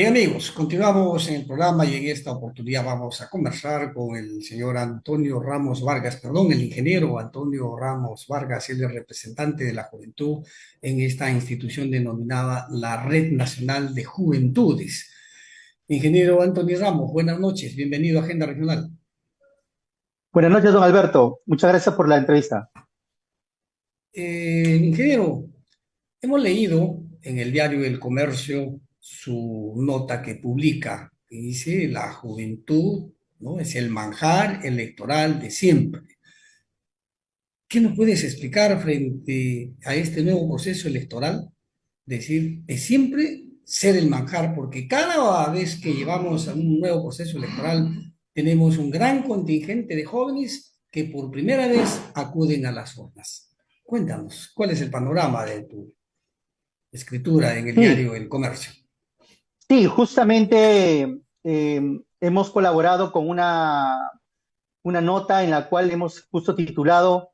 Bien amigos, continuamos en el programa y en esta oportunidad vamos a conversar con el señor Antonio Ramos Vargas, perdón, el ingeniero Antonio Ramos Vargas, él es representante de la juventud en esta institución denominada la Red Nacional de Juventudes. Ingeniero Antonio Ramos, buenas noches, bienvenido a Agenda Regional. Buenas noches, don Alberto. Muchas gracias por la entrevista. Ingeniero, hemos leído en el diario El Comercio su nota que publica, que dice la juventud, ¿no? Es el manjar electoral de siempre. ¿Qué nos puedes explicar frente a este nuevo proceso electoral? Decir, es siempre ser el manjar, porque cada vez que llevamos a un nuevo proceso electoral, tenemos un gran contingente de jóvenes que por primera vez acuden a las urnas. Cuéntanos, ¿cuál es el panorama de tu escritura en el Sí, diario El Comercio? sí, justamente hemos colaborado con una nota en la cual hemos justo titulado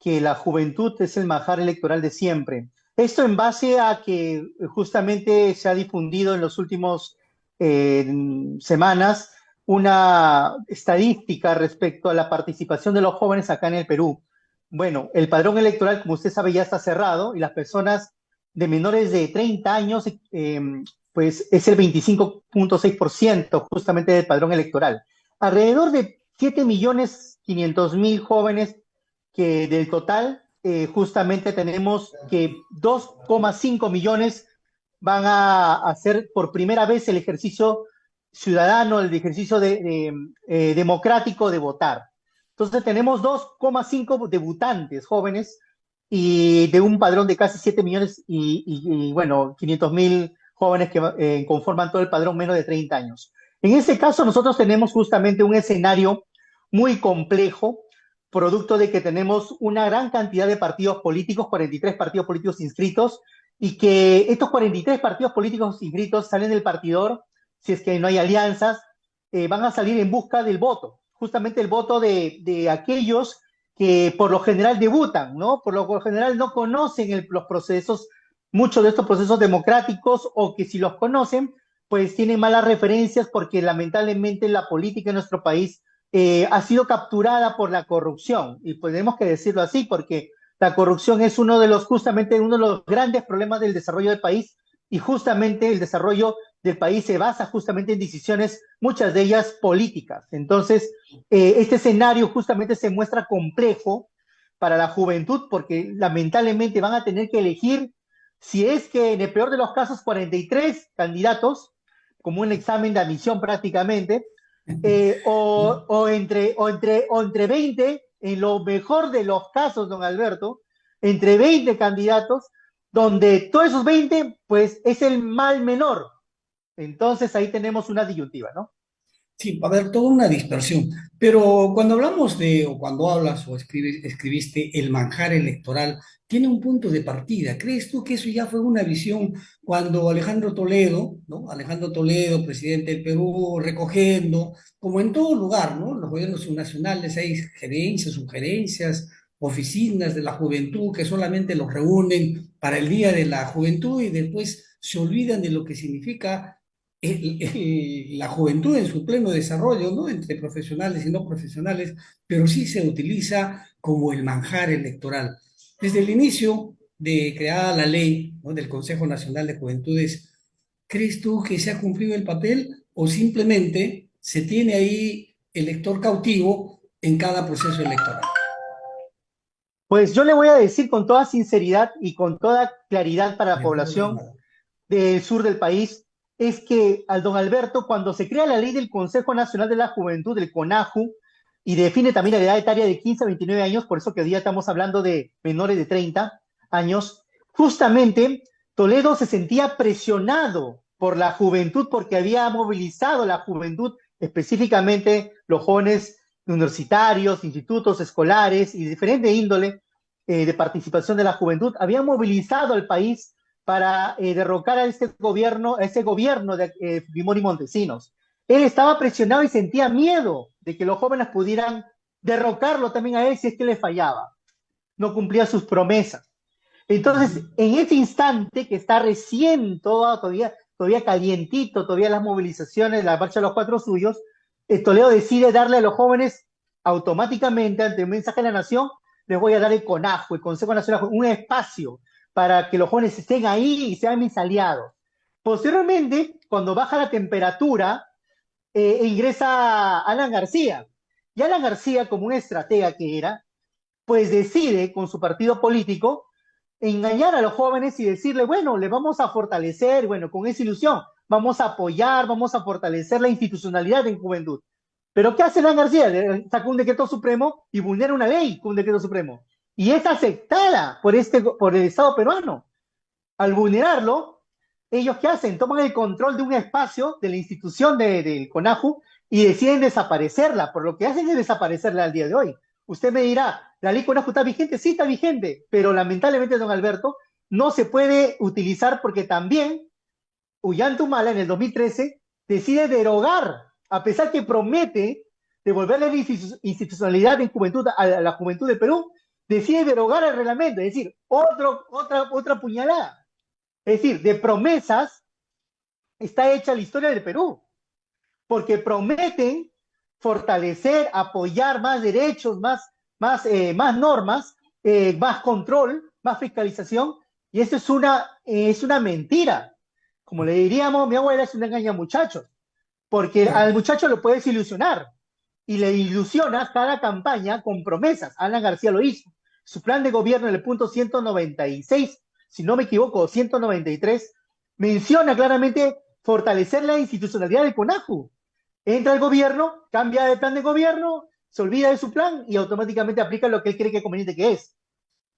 que la juventud es el manjar electoral de siempre. Esto en base a que justamente se ha difundido en los últimos eh, semanas una estadística respecto a la participación de los jóvenes acá en el Perú. Bueno, el padrón electoral, como usted sabe, ya está cerrado y las personas de menores de 30 años, pues es el 25,6% justamente del padrón electoral. Alrededor de 7.500.000 jóvenes que del total, justamente tenemos que 2,5 millones van a hacer por primera vez el ejercicio ciudadano, el ejercicio democrático de votar. Entonces tenemos 2,5 debutantes jóvenes y de un padrón de casi 7 millones bueno, 500.000 jóvenes que conforman todo el padrón menos de 30 años. En este caso, nosotros tenemos justamente un escenario muy complejo, producto de que tenemos una gran cantidad de partidos políticos, 43 partidos políticos inscritos, y que estos 43 partidos políticos inscritos salen del partidor, si es que no hay alianzas, van a salir en busca del voto, justamente el voto de aquellos que por lo general debutan, ¿no? Por lo general no conocen los procesos, muchos de estos procesos democráticos, o que si los conocen, pues tienen malas referencias porque lamentablemente la política en nuestro país ha sido capturada por la corrupción, y pues tenemos que decirlo así porque la corrupción es justamente uno de los grandes problemas del desarrollo del país, y justamente el desarrollo del país se basa justamente en decisiones, muchas de ellas políticas. Entonces, este escenario justamente se muestra complejo para la juventud porque lamentablemente van a tener que elegir, si es que en el peor de los casos 43 candidatos, como un examen de admisión prácticamente, o entre 20, en lo mejor de los casos, don Alberto, entre 20 candidatos, donde todos esos 20, pues es el mal menor. Entonces ahí tenemos una disyuntiva, ¿no? Sí, va a haber toda una dispersión. Pero cuando hablamos de, o cuando hablas o escribiste el manjar electoral, tiene un punto de partida. ¿Crees tú que eso ya fue una visión cuando Alejandro Toledo, ¿no? Alejandro Toledo, presidente del Perú, recogiendo, como en todo lugar, ¿no? Los gobiernos subnacionales hay gerencias, sugerencias, oficinas de la juventud que solamente los reúnen para el Día de la Juventud y después se olvidan de lo que significa la juventud en su pleno desarrollo, ¿no? Entre profesionales y no profesionales, pero sí se utiliza como el manjar electoral. Desde el inicio de creada la ley, ¿no? Del Consejo Nacional de Juventudes, ¿crees tú que se ha cumplido el papel o simplemente se tiene ahí elector cautivo en cada proceso electoral? Pues yo le voy a decir con toda sinceridad y con toda claridad para la Le pongo la población llamada. del sur del país, es que al don Alberto, cuando se crea la ley del Consejo Nacional de la Juventud, del CONAJU, y define también la edad etaria de 15 a 29 años, por eso que hoy día estamos hablando de menores de 30 años, justamente Toledo se sentía presionado por la juventud porque había movilizado la juventud, específicamente los jóvenes universitarios, institutos escolares y de diferente índole de participación de la juventud, habían movilizado al país para derrocar a ese gobierno de Fujimori Montesinos. Él estaba presionado y sentía miedo de que los jóvenes pudieran derrocarlo también a él si es que le fallaba, no cumplía sus promesas. Entonces, Ujú. en ese instante que está recién todavía todavía calientito, todavía las movilizaciones, la marcha de los cuatro suyos, Toledo decide darle a los jóvenes automáticamente, ante un mensaje de la nación, les voy a dar el CONAJU, el Consejo Nacional, un espacio para que los jóvenes estén ahí y sean mis aliados. Posteriormente, cuando baja la temperatura, ingresa Alan García. Y Alan García, como un estratega que era, pues decide con su partido político engañar a los jóvenes y decirle, bueno, le vamos a fortalecer, bueno, con esa ilusión, vamos a apoyar, vamos a fortalecer la institucionalidad en juventud. Pero ¿qué hace Alan García? Saca un decreto supremo y vulnera una ley con un decreto supremo. Y es aceptada por el Estado peruano. Al vulnerarlo, ellos ¿qué hacen? Toman el control de un espacio de la institución del CONAJU y deciden desaparecerla. Por lo que hacen es desaparecerla al día de hoy. Usted me dirá, ¿la ley CONAJU está vigente? Sí, está vigente, pero lamentablemente, don Alberto, no se puede utilizar porque también Humala en el 2013 decide derogar, a pesar que promete devolverle la institucionalidad en juventud a la juventud de Perú, decide derogar el reglamento, es decir, otra puñalada. Es decir, de promesas está hecha la historia del Perú, porque prometen fortalecer, apoyar más derechos, más normas, más control, más fiscalización, y eso es una mentira. Como le diríamos, mi abuela es una engaña muchachos, porque Claro. al muchacho lo puedes ilusionar, y le ilusionas cada campaña con promesas. Alan García lo hizo. Su plan de gobierno en el punto 196, si no me equivoco, 193, menciona claramente fortalecer la institucionalidad del CONAJU. Entra el gobierno, cambia de plan de gobierno, se olvida de su plan y automáticamente aplica lo que él cree que es conveniente que es.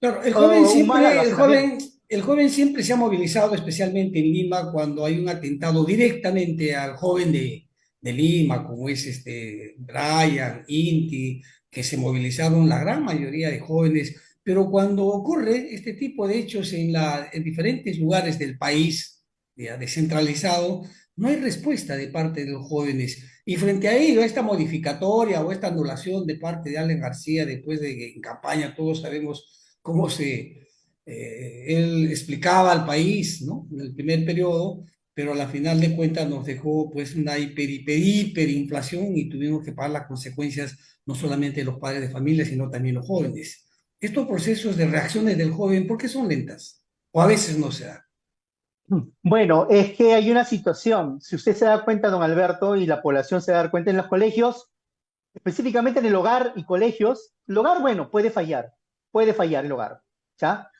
Claro, Humala lo hace también. el joven siempre se ha movilizado, especialmente en Lima, cuando hay un atentado directamente al joven de Lima, como es Brian, Inti, que se movilizaron la gran mayoría de jóvenes. Pero cuando ocurre este tipo de hechos en diferentes lugares del país, ya descentralizado, no hay respuesta de parte de los jóvenes. Y frente a ello, esta modificatoria o esta anulación de parte de Allen García, después de que en campaña todos sabemos cómo él explicaba al país, ¿no? En el primer periodo, pero a la final de cuentas nos dejó pues una hiperinflación y tuvimos que pagar las consecuencias no solamente los padres de familia, sino también los jóvenes. Estos procesos de reacciones del joven, ¿por qué son lentas? O a veces no se dan. Bueno, es que hay una situación. Si usted se da cuenta, don Alberto, y la población se da cuenta en los colegios, específicamente en el hogar y colegios, el hogar, bueno, puede fallar el hogar, ¿ya?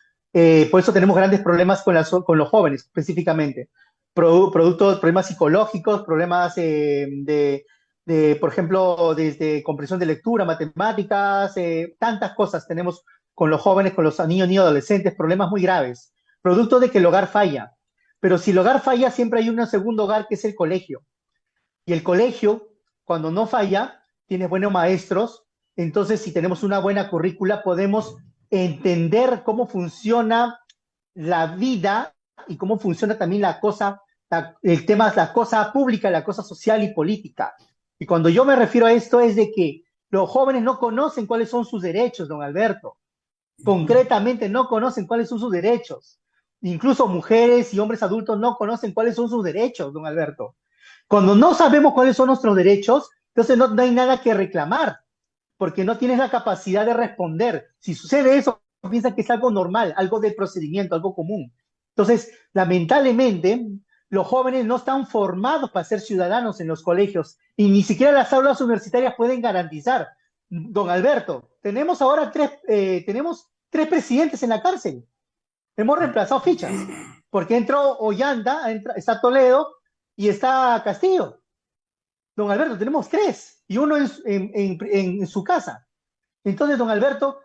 Por eso tenemos grandes problemas con los jóvenes, específicamente. Problemas psicológicos, problemas por ejemplo, desde comprensión de lectura, matemáticas, tantas cosas tenemos con los jóvenes, con los niños y adolescentes, problemas muy graves, producto de que el hogar falla. Pero si el hogar falla, siempre hay un segundo hogar que es el colegio. Y el colegio, cuando no falla, tiene buenos maestros. Entonces, si tenemos una buena currícula, podemos entender cómo funciona la vida y cómo funciona también el tema, la cosa pública, la cosa social y política. Y cuando yo me refiero a esto es de que los jóvenes no conocen cuáles son sus derechos, don Alberto. Concretamente no conocen cuáles son sus derechos. Incluso mujeres y hombres adultos no conocen cuáles son sus derechos, don Alberto. Cuando no sabemos cuáles son nuestros derechos, entonces no hay nada que reclamar, porque no tienes la capacidad de responder. Si sucede eso, piensan que es algo normal, algo del procedimiento, algo común. Entonces, lamentablemente, los jóvenes no están formados para ser ciudadanos en los colegios y ni siquiera las aulas universitarias pueden garantizar. Don Alberto, tenemos tres presidentes en la cárcel. Hemos reemplazado fichas, porque entró Ollanta, está Toledo y está Castillo. Don Alberto, tenemos tres y uno en su casa. Entonces, don Alberto,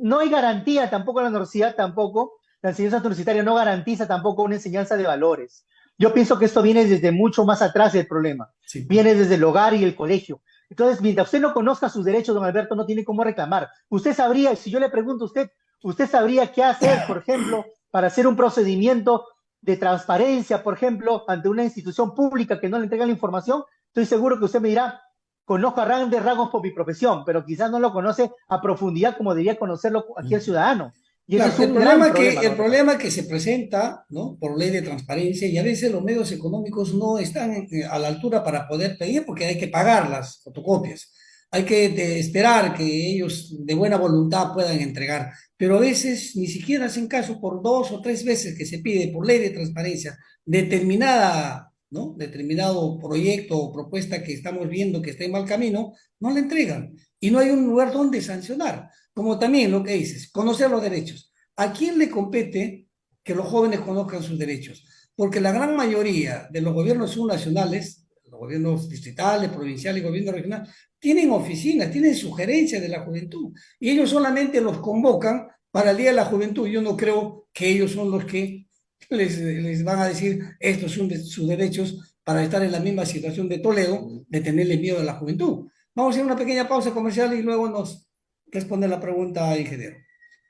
no hay garantía tampoco en la universidad, tampoco. La enseñanza universitaria no garantiza tampoco una enseñanza de valores. Yo pienso que esto viene desde mucho más atrás del problema. Sí. Viene desde el hogar y el colegio. Entonces, mientras usted no conozca sus derechos, don Alberto, no tiene cómo reclamar. Usted sabría, si yo le pregunto a usted, usted sabría qué hacer, por ejemplo, para hacer un procedimiento de transparencia, por ejemplo, ante una institución pública que no le entrega la información. Estoy seguro que usted me dirá, conozco a grandes rasgos por mi profesión, pero quizás no lo conoce a profundidad como debería conocerlo aquí el ciudadano. Y ese Claro, es un gran problema, el ¿no? También. problema que se presenta, ¿no? Por ley de transparencia y a veces los medios económicos no están a la altura para poder pedir porque hay que pagar las fotocopias. Hay que esperar que ellos de buena voluntad puedan entregar, pero a veces ni siquiera hacen caso por 2 o 3 veces que se pide por ley de transparencia determinada, ¿no? Determinado proyecto o propuesta que estamos viendo que está en mal camino, no la entregan y no hay un lugar donde sancionar. Como también lo que dices, conocer los derechos. ¿A quién le compete que los jóvenes conozcan sus derechos? Porque la gran mayoría de los gobiernos subnacionales, los gobiernos distritales, provinciales y gobierno regional, tienen oficinas, tienen sugerencias de la juventud y ellos solamente los convocan para el Día de la Juventud. Yo no creo que ellos son los que les van a decir estos son sus derechos para estar en la misma situación de Toledo, de tenerle miedo a la juventud. Vamos a hacer una pequeña pausa comercial y luego nos responde la pregunta, ingeniero.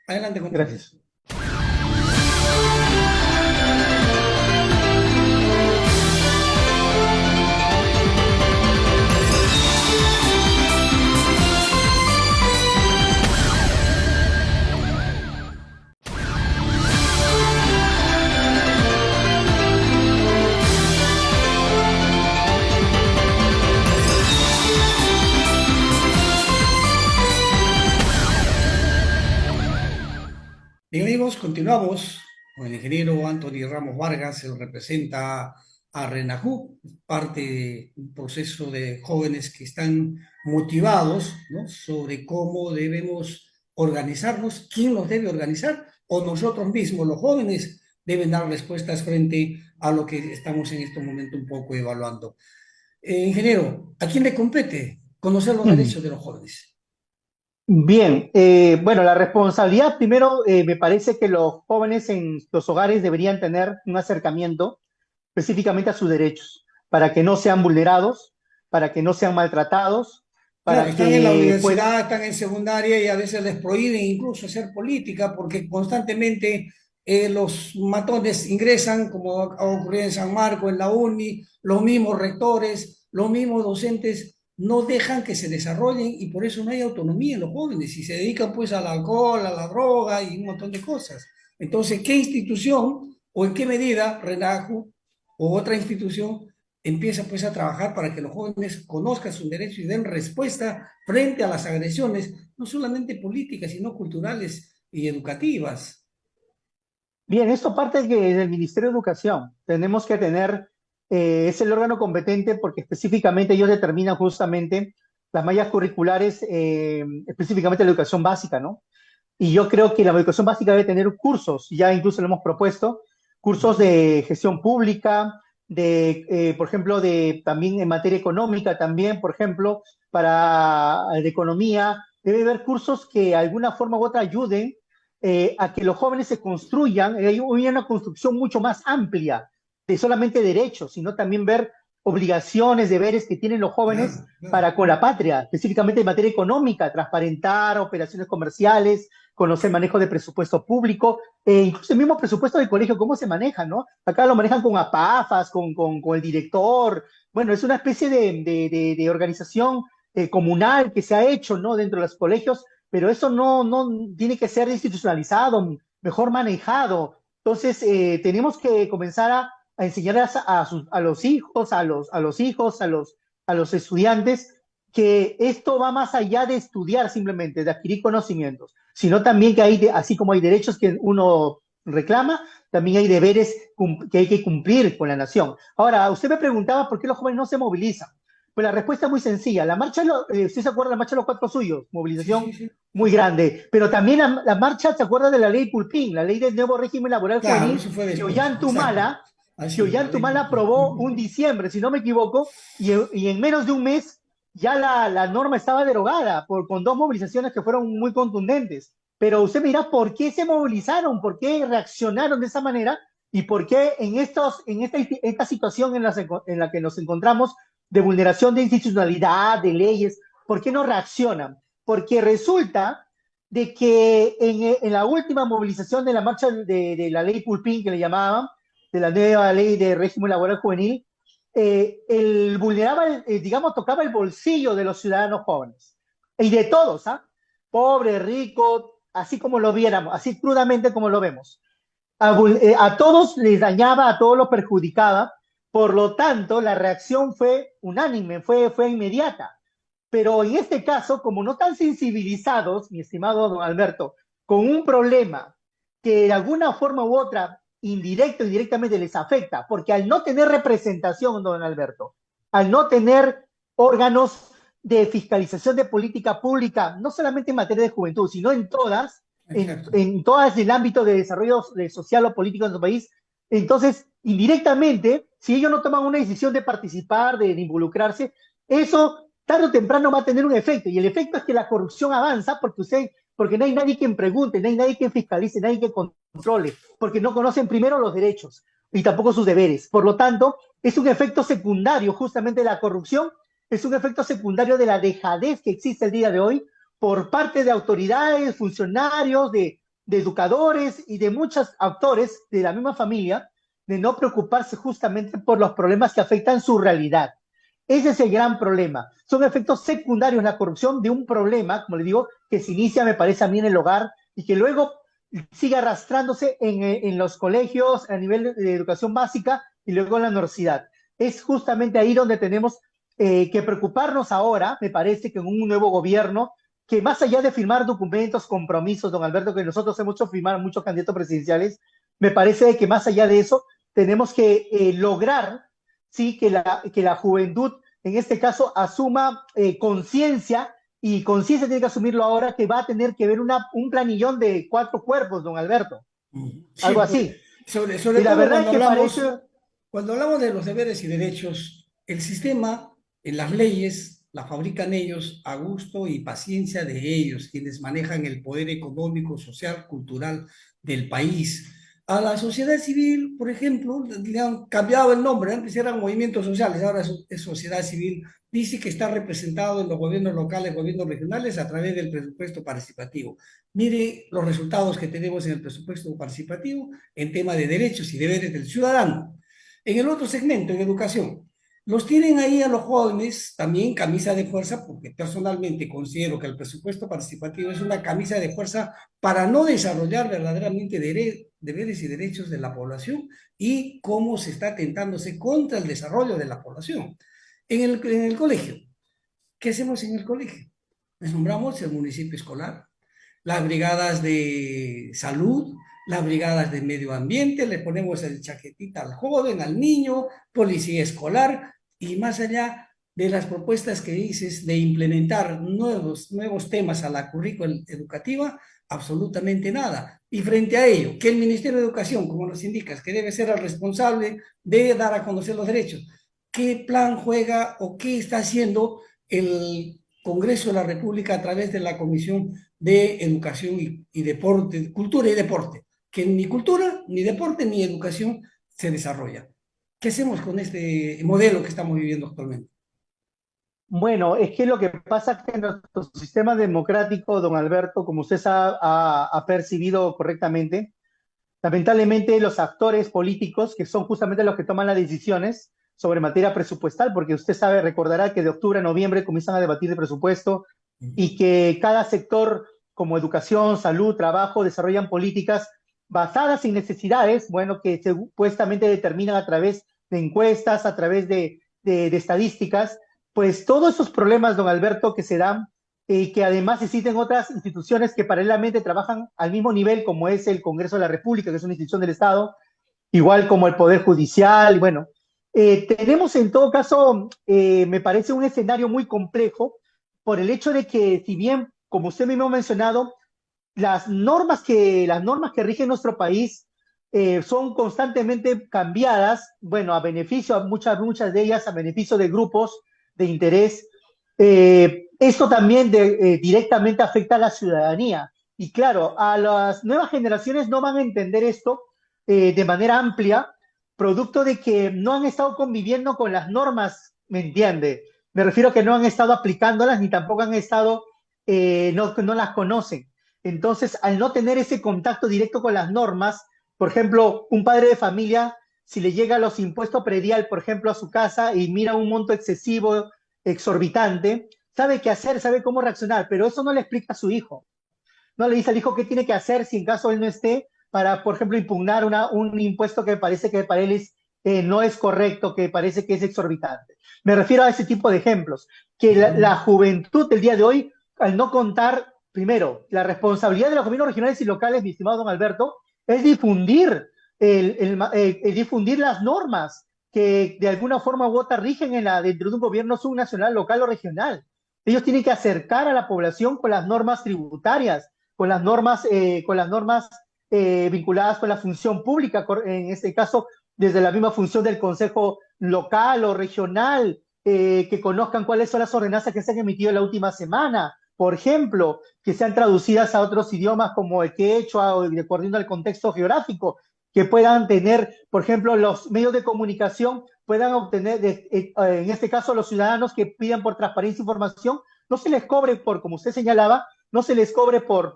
Adelante, continuamos. Gracias. Bien, amigos, continuamos con el ingeniero Anthony Ramos Vargas. Él representa a RENAJUP, parte de un proceso de jóvenes que están motivados, ¿no? Sobre cómo debemos organizarnos, quién nos debe organizar, o nosotros mismos, los jóvenes, deben dar respuestas frente a lo que estamos en este momento un poco evaluando. Ingeniero, ¿a quién le compete conocer los derechos de los jóvenes? Bien, bueno, la responsabilidad primero, me parece que los jóvenes en los hogares deberían tener un acercamiento específicamente a sus derechos, para que no sean vulnerados, para que no sean maltratados, Claro, para están en la que puedan. universidad, están en secundaria y a veces les prohíben incluso hacer política porque constantemente los matones ingresan, como ha ocurrido en San Marco, en la UNI, los mismos rectores, los mismos docentes no dejan que se desarrollen y por eso no hay autonomía en los jóvenes y se dedican pues al alcohol, a la droga y un montón de cosas. Entonces, ¿qué institución o en qué medida RENAJU o otra institución empieza pues a trabajar para que los jóvenes conozcan sus derechos y den respuesta frente a las agresiones, no solamente políticas, sino culturales y educativas? Bien, esto parte del Ministerio de Educación. Tenemos que tener, es el órgano competente porque específicamente ellos determinan justamente las mallas curriculares, específicamente la educación básica, ¿no? Y yo creo que la educación básica debe tener cursos, ya incluso lo hemos propuesto, cursos de gestión pública, por ejemplo, también en materia económica, también, por ejemplo, de economía. Debe haber cursos que de alguna forma u otra ayuden a que los jóvenes se construyan, hay una construcción mucho más amplia de solamente derechos, sino también ver obligaciones, deberes que tienen los jóvenes Claro, claro. para con la patria, específicamente en materia económica, transparentar operaciones comerciales, conocer manejo de presupuesto público, incluso el mismo presupuesto del colegio, cómo se maneja, ¿no? Acá lo manejan con APAFAS, con el director, bueno, es una especie de organización comunal que se ha hecho, ¿no? Dentro de los colegios, pero eso no tiene que ser institucionalizado, mejor manejado. Entonces, tenemos que comenzar a enseñar a los hijos, a los estudiantes, que esto va más allá de estudiar simplemente, de adquirir conocimientos, sino también que así como hay derechos que uno reclama, también hay deberes que hay que cumplir con la nación. Ahora, usted me preguntaba por qué los jóvenes no se movilizan. Pues la respuesta es muy sencilla. ¿Usted se acuerda de la marcha de los cuatro suyos? Sí, Movilización sí, sí, sí, muy sí. grande. Pero también la marcha, ¿se acuerda de la ley Pulpín, la ley del nuevo régimen laboral Claro, juvenil, eso fue que después, exacto. Ollantumala, que Así, la ley Ollantumala Pulpín. aprobó un Ujú. diciembre, si no me equivoco, y en menos de un mes ya la norma estaba derogada con dos movilizaciones que fueron muy contundentes. Pero usted me dirá, ¿por qué se movilizaron? ¿Por qué reaccionaron de esa manera? ¿Y por qué esta situación en la que nos encontramos de vulneración de institucionalidad, de leyes, por qué no reaccionan? Porque resulta de que en la última movilización de la marcha de la ley Pulpín, que le llamaban, de la nueva ley de régimen laboral juvenil, digamos, tocaba el bolsillo de los ciudadanos jóvenes y de todos, ¿ah? Pobre, rico, así como lo viéramos, así crudamente como lo vemos. A todos les dañaba, a todos los perjudicaba, por lo tanto, la reacción fue unánime, fue inmediata. Pero en este caso, como no están sensibilizados, mi estimado don Alberto, con un problema que de alguna forma u otra, indirecto o indirectamente les afecta, porque al no tener representación, don Alberto, al no tener órganos de fiscalización de política pública, no solamente en materia de juventud, sino en todas, Exacto. en todas el ámbito de desarrollo social o político de nuestro país, entonces, indirectamente, si ellos no toman una decisión de participar, de involucrarse, eso tarde o temprano va a tener un efecto, y el efecto es que la corrupción avanza porque no hay nadie quien pregunte, no hay nadie quien fiscalice, nadie que controle, porque no conocen primero los derechos y tampoco sus deberes. Por lo tanto, es un efecto secundario justamente de la corrupción, es un efecto secundario de la dejadez que existe el día de hoy por parte de autoridades, funcionarios, de educadores y de muchos actores de la misma familia, de no preocuparse justamente por los problemas que afectan su realidad. Ese es el gran problema. Son efectos secundarios la corrupción de un problema, como le digo, que se inicia, me parece a mí, en el hogar y que luego sigue arrastrándose en los colegios a nivel de educación básica y luego en la universidad. Es justamente ahí donde tenemos que preocuparnos ahora, me parece, que en un nuevo gobierno, que más allá de firmar documentos, compromisos, don Alberto, que nosotros hemos hecho firmar a muchos candidatos presidenciales, me parece que más allá de eso, tenemos que lograr, sí, que la juventud, en este caso, asuma conciencia, y conciencia tiene que asumirlo ahora, que va a tener que ver un planillón de 4 cuerpos, don Alberto, Sí, algo pues, así. sobre Y la todo verdad es que parece, cuando hablamos de los deberes y derechos, el sistema, en las leyes, la fabrican ellos a gusto y paciencia de ellos, quienes manejan el poder económico, social, cultural del país. A la sociedad civil, por ejemplo, le han cambiado el nombre, antes eran movimientos sociales, ahora es sociedad civil. Dice que está representado en los gobiernos locales, gobiernos regionales, a través del presupuesto participativo. Mire los resultados que tenemos en el presupuesto participativo en tema de derechos y deberes del ciudadano. En el otro segmento, en educación, los tienen ahí a los jóvenes también camisa de fuerza, porque personalmente considero que el presupuesto participativo es una camisa de fuerza para no desarrollar verdaderamente deberes y derechos de la población y cómo se está atentándose contra el desarrollo de la población. En el colegio, ¿qué hacemos en el colegio? Les nombramos el municipio escolar, las brigadas de salud, las brigadas de medio ambiente, le ponemos el chaquetita al joven, al niño, policía escolar, y más allá de las propuestas que dices de implementar nuevos temas a la currícula educativa, absolutamente nada. Y frente a ello, que el Ministerio de Educación, como nos indicas, que debe ser el responsable de dar a conocer los derechos, ¿qué plan juega o qué está haciendo el Congreso de la República a través de la Comisión de Educación y Deporte, Cultura y Deporte, que ni cultura, ni deporte, ni educación se desarrolla? ¿Qué hacemos con este modelo que estamos viviendo actualmente? bueno, es que lo que pasa es que nuestro sistema democrático, don Alberto, como usted ha percibido correctamente, lamentablemente los actores políticos, que son justamente los que toman las decisiones sobre materia presupuestal, porque usted sabe, recordará que de octubre a noviembre comienzan a debatir el presupuesto y que cada sector como educación, salud, trabajo, desarrollan políticas basadas en necesidades, bueno, que supuestamente determinan a través de encuestas, a través de estadísticas, pues todos esos problemas, don Alberto, que se dan y que además existen otras instituciones que paralelamente trabajan al mismo nivel, como es el Congreso de la República, que es una institución del Estado, igual como el Poder Judicial, y bueno, tenemos en todo caso, me parece un escenario muy complejo por el hecho de que, si bien, como usted mismo ha mencionado, las normas que rigen nuestro país son constantemente cambiadas, bueno, a beneficio, muchas de ellas a beneficio de grupos de interés. Esto también directamente afecta a la ciudadanía. Y claro, a las nuevas generaciones no van a entender esto de manera amplia, producto de que no han estado conviviendo con las normas, ¿me entiende? Me refiero a que no han estado aplicándolas ni tampoco han estado, no las conocen. Entonces, al no tener ese contacto directo con las normas, por ejemplo, un padre de familia, si le llega los impuestos predial, por ejemplo, a su casa y mira un monto excesivo, exorbitante, sabe qué hacer, sabe cómo reaccionar, pero eso no le explica a su hijo. no le dice al hijo qué tiene que hacer si en caso él no esté para, por ejemplo, impugnar un impuesto que parece que para él no es correcto, que parece que es exorbitante. Me refiero a ese tipo de ejemplos, que la juventud del día de hoy, al no contar, primero, la responsabilidad de los gobiernos regionales y locales, mi estimado don Alberto, es difundir, difundir las normas que de alguna forma u otra rigen dentro de un gobierno subnacional, local o regional. Ellos tienen que acercar a la población con las normas tributarias, con las normas vinculadas con la función pública, en este caso, desde la misma función del Consejo local o regional, que conozcan cuáles son las ordenanzas que se han emitido en la última semana, por ejemplo, que sean traducidas a otros idiomas como el quechua o de acuerdo al contexto geográfico, que puedan tener, por ejemplo, los medios de comunicación puedan obtener, en este caso, los ciudadanos que pidan por transparencia e información, no se les cobre como usted señalaba, no se les cobre por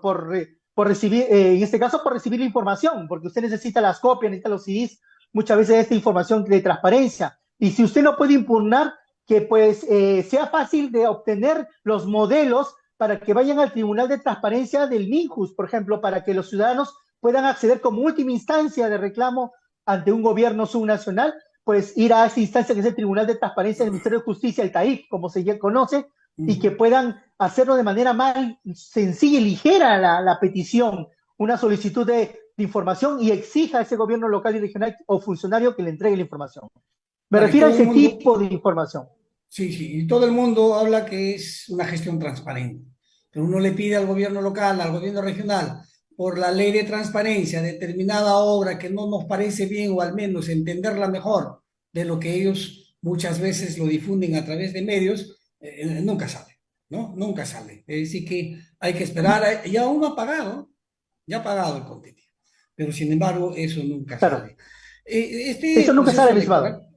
recibir, en este caso, por recibir la información, porque usted necesita las copias, necesita los CDs, muchas veces esta información de transparencia. Y si usted no puede impugnar, que pues sea fácil de obtener los modelos para que vayan al Tribunal de Transparencia del MINJUS, por ejemplo, para que los ciudadanos puedan acceder como última instancia de reclamo ante un gobierno subnacional, pues ir a esa instancia que es el Tribunal de Transparencia del Ministerio de Justicia, el TAIC, como se ya conoce, y que puedan hacerlo de manera más sencilla y ligera la petición, una solicitud de información y exija a ese gobierno local y regional o funcionario que le entregue la información. Me Claro, y refiero a todo el ese mundo, tipo de información. sí, sí, y todo el mundo habla que es una gestión transparente, pero uno le pide al gobierno local, al gobierno regional, por la ley de transparencia, determinada obra que no nos parece bien o al menos entenderla mejor de lo que ellos muchas veces lo difunden a través de medios, nunca sale, ¿no? Nunca sale. Es decir, que hay que esperar, ya uno ha pagado, ya ha pagado el contenido, pero sin embargo eso nunca Claro, sale. Este eso nunca proceso sale, mi estimado. electoral.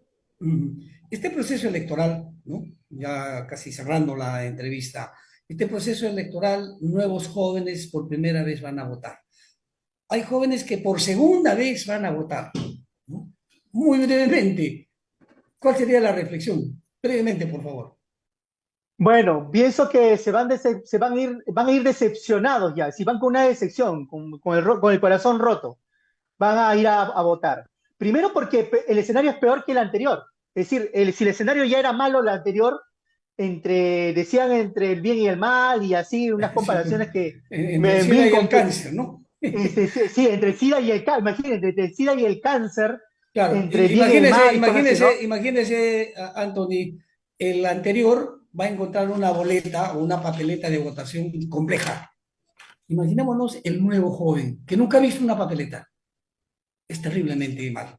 Este proceso electoral, ¿no? Ya casi cerrando la entrevista, este proceso electoral, nuevos jóvenes por primera vez van a votar. Hay jóvenes que por segunda vez van a votar, ¿no? Muy brevemente, ¿cuál sería la reflexión? Brevemente, por favor. Bueno, pienso que van a ir decepcionados ya. Si van con una decepción, con el corazón roto, van a ir a votar. Primero porque el escenario es peor que el anterior. Es decir, si el escenario ya era malo el anterior, decían entre el bien y el mal y así, unas Sí, comparaciones que entre el me SIDA bien y el cáncer, ¿no? sí, entre el SIDA y el cáncer, imagínate, entre el SIDA y el cáncer, Claro, entre el bien y el imagínese, mal y cosas así, ¿no? imagínese, imagínese, Anthony, el anterior va a encontrar una boleta o una papeleta de votación compleja. Imaginémonos el nuevo joven que nunca ha visto una papeleta. Es terriblemente mal.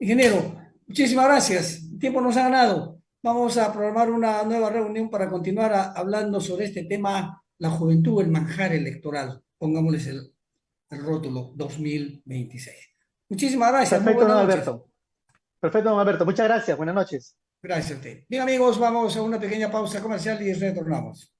Ingeniero, muchísimas gracias. El tiempo nos ha ganado. Vamos a programar una nueva reunión para continuar hablando sobre este tema, la juventud, el manjar electoral. Pongámosles el rótulo 2026. Muchísimas gracias. Muy Perfecto, buenas don noches. Alberto. Perfecto, don Alberto. Muchas gracias. Buenas noches. Gracias a usted. Bien, amigos, vamos a una pequeña pausa comercial y retornamos.